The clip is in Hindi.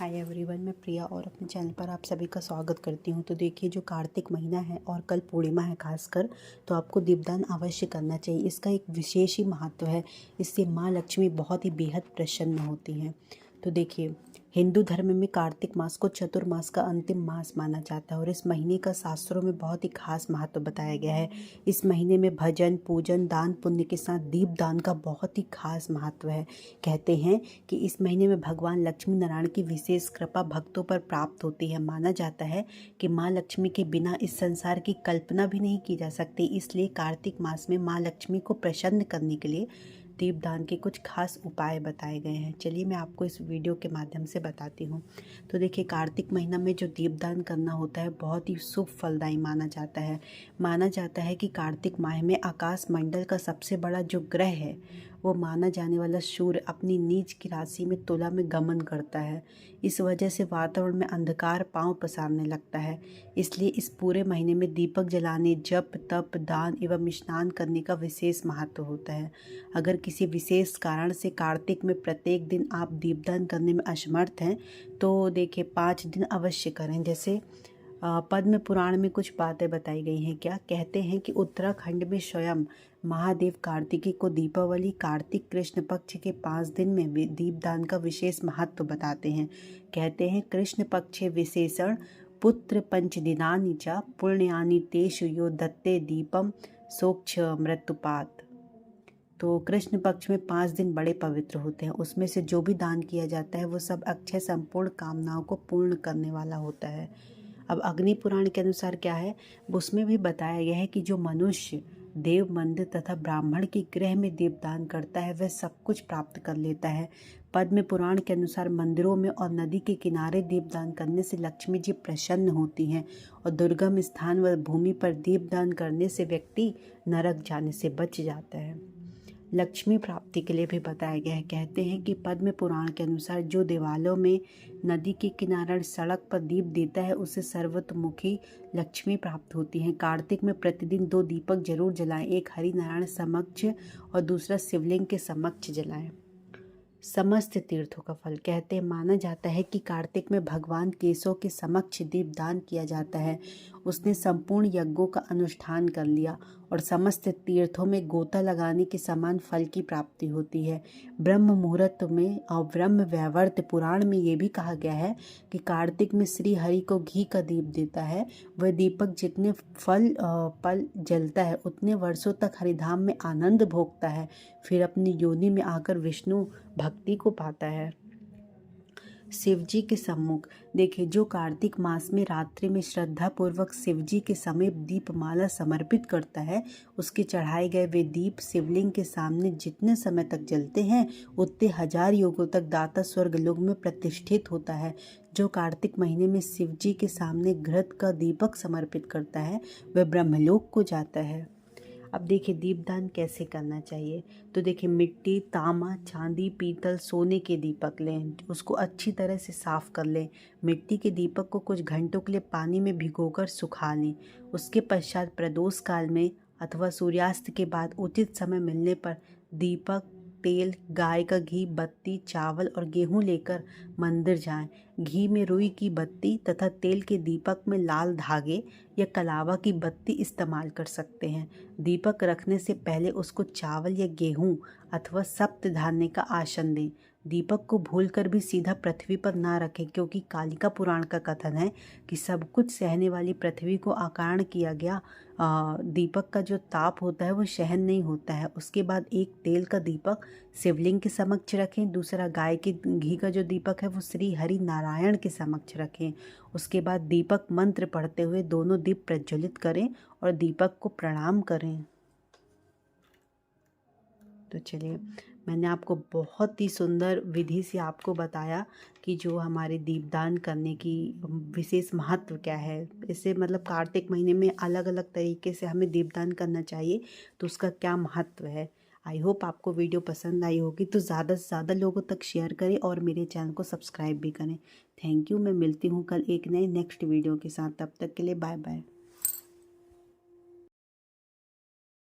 हाय एवरीवन, मैं प्रिया और अपने चैनल पर आप सभी का स्वागत करती हूँ। तो देखिए, जो कार्तिक महीना है और कल पूर्णिमा है खासकर, तो आपको दीपदान अवश्य करना चाहिए। इसका एक विशेष ही महत्व है। इससे माँ लक्ष्मी बहुत ही बेहद प्रसन्न होती हैं। तो देखिए, हिंदू धर्म में कार्तिक मास को चतुर्मास का अंतिम मास माना जाता है और इस महीने का शास्त्रों में बहुत ही खास महत्व बताया गया है। इस महीने में भजन, पूजन, दान पुण्य के साथ दीपदान का बहुत ही खास महत्व है। कहते हैं कि इस महीने में भगवान लक्ष्मी नारायण की विशेष कृपा भक्तों पर प्राप्त होती है। माना जाता है कि माँ लक्ष्मी के बिना इस संसार की कल्पना भी नहीं की जा सकती। इसलिए कार्तिक मास में माँ लक्ष्मी को प्रसन्न करने के लिए दीपदान के कुछ खास उपाय बताए गए हैं। चलिए मैं आपको इस वीडियो के माध्यम से बताती हूँ। तो देखिए, कार्तिक महीना में जो दीपदान करना होता है बहुत ही शुभ फलदायी माना जाता है। माना जाता है कि कार्तिक माह में आकाश मंडल का सबसे बड़ा जो ग्रह है वो माना जाने वाला सूर्य अपनी नीच की राशि में तुला में गमन करता है। इस वजह से वातावरण में अंधकार पांव पसारने लगता है। इसलिए इस पूरे महीने में दीपक जलाने, जप, तप, दान एवं स्नान करने का विशेष महत्व होता है। अगर किसी विशेष कारण से कार्तिक में प्रत्येक दिन आप दीपदान करने में असमर्थ हैं तो देखिए 5 दिन अवश्य करें। जैसे पद्म पुराण में कुछ बातें बताई गई हैं। क्या कहते हैं कि उत्तराखंड में स्वयं महादेव कार्तिकेय को दीपावली कार्तिक कृष्ण पक्ष के 5 दिन में दीपदान का विशेष महत्व बताते हैं। कहते हैं कृष्ण पक्षे विशेषण पुत्र पंचदिनानि च पुण्यानि तेषु यो दत्ते दीपम सोक्ष मृत्युपात। तो कृष्ण पक्ष में 5 दिन बड़े पवित्र होते हैं। उसमें से जो भी दान किया जाता है वो सब अक्षय संपूर्ण कामनाओं को पूर्ण करने वाला होता है। अब अग्नि पुराण के अनुसार क्या है, उसमें भी बताया गया है कि जो मनुष्य देव, मंदिर तथा ब्राह्मण के गृह में दीपदान करता है वह सब कुछ प्राप्त कर लेता है। पद्म पुराण के अनुसार मंदिरों में और नदी के किनारे दीपदान करने से लक्ष्मी जी प्रसन्न होती हैं और दुर्गम स्थान व भूमि पर दीपदान करने से व्यक्ति नरक जाने से बच जाता है। लक्ष्मी प्राप्ति के लिए भी बताया गया है। कहते हैं कि पद्म पुराण के अनुसार जो देवालयों में नदी के किनारे सड़क पर दीप देता है उसे सर्वतोमुखी लक्ष्मी प्राप्त होती है। कार्तिक में प्रतिदिन 2 दीपक जरूर जलाएं, एक हरि नारायण समक्ष और दूसरा शिवलिंग के समक्ष जलाएं। समस्त तीर्थों का फल। कहते हैं, माना जाता है कि कार्तिक में भगवान केशव के समक्ष दीपदान किया जाता है। उसने संपूर्ण यज्ञों का अनुष्ठान कर लिया और समस्त तीर्थों में गोता लगाने के समान फल की प्राप्ति होती है। ब्रह्म मुहूर्त में और ब्रह्म वैवर्त पुराण में ये भी कहा गया है कि कार्तिक में श्री हरि को घी का दीप देता है। वह दीपक जितने पल जलता है उतने वर्षों तक हरिधाम में आनंद भोगता है, फिर अपनी योनि में आकर विष्णु भक्ति को पाता है। शिवजी के सम्मुख। देखिए, जो कार्तिक मास में रात्रि में श्रद्धा पूर्वक शिवजी के समीप दीपमाला समर्पित करता है उसके चढ़ाए गए वे दीप शिवलिंग के सामने जितने समय तक जलते हैं उतने 1000 युगों तक दाता स्वर्गलोक में प्रतिष्ठित होता है। जो कार्तिक महीने में शिवजी के सामने घृत का दीपक समर्पित करता है वह ब्रह्मलोक को जाता है। अब देखिए, दीपदान कैसे करना चाहिए। तो देखिए, मिट्टी, तांबा, चांदी, पीतल, सोने के दीपक लें, उसको अच्छी तरह से साफ कर लें। मिट्टी के दीपक को कुछ घंटों के लिए पानी में भिगोकर सुखा लें। उसके पश्चात प्रदोष काल में अथवा सूर्यास्त के बाद उचित समय मिलने पर दीपक, तेल, गाय का घी, बत्ती, चावल और गेहूं लेकर मंदिर जाएं। घी में रुई की बत्ती तथा तेल के दीपक में लाल धागे या कलावा की बत्ती इस्तेमाल कर सकते हैं। दीपक रखने से पहले उसको चावल या गेहूं अथवा सप्त धान्य का आसन दें। दीपक को भूलकर भी सीधा पृथ्वी पर ना रखें, क्योंकि कालिका पुराण का कथन है कि सब कुछ सहने वाली पृथ्वी को आकर्ण किया गया दीपक का जो ताप होता है वो सहन नहीं होता है। उसके बाद एक तेल का दीपक शिवलिंग के समक्ष रखें, दूसरा गाय के घी का जो दीपक है वो श्री हरि नारायण के समक्ष रखें। उसके बाद दीपक मंत्र पढ़ते हुए दोनों दीप प्रज्वलित करें और दीपक को प्रणाम करें। तो चलिए, मैंने आपको बहुत ही सुंदर विधि से आपको बताया कि जो हमारे दीपदान करने की विशेष महत्व क्या है। इससे मतलब कार्तिक महीने में अलग अलग तरीके से हमें दीपदान करना चाहिए, तो उसका क्या महत्व है। आई होप आपको वीडियो पसंद आई होगी, तो ज़्यादा से ज़्यादा लोगों तक शेयर करें और मेरे चैनल को सब्सक्राइब भी करें। Thank you. मैं मिलती हूँ कल एक नए नेक्स्ट वीडियो के साथ। तब तक के लिए बाय बाय।